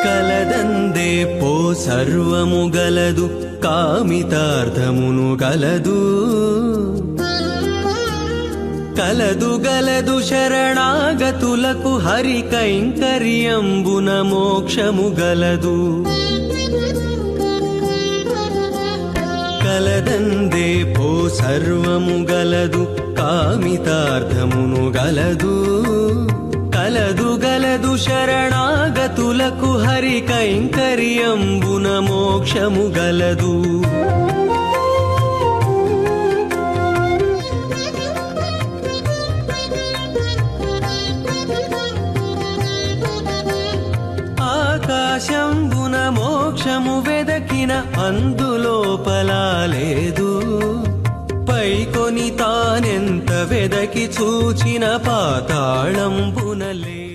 కలదందే పో సర్వము గలదు కామితార్థమును గలదు కలదు గలదు శరణాగతులకు హరి కైంకర్యంబున మోక్షము గలదు కలదందే పో సర్వము గలదు కామితార్థమును గలదు కలదు గలదు శరణాగతులకు హరి కైంకర్యంబున మోక్షము గలదు ఆకాశంబున మోక్షము వెదకిన అందులోపల లేదు పైకొని తానెంత వెదకి చూచిన పాతాళంబున లేదు.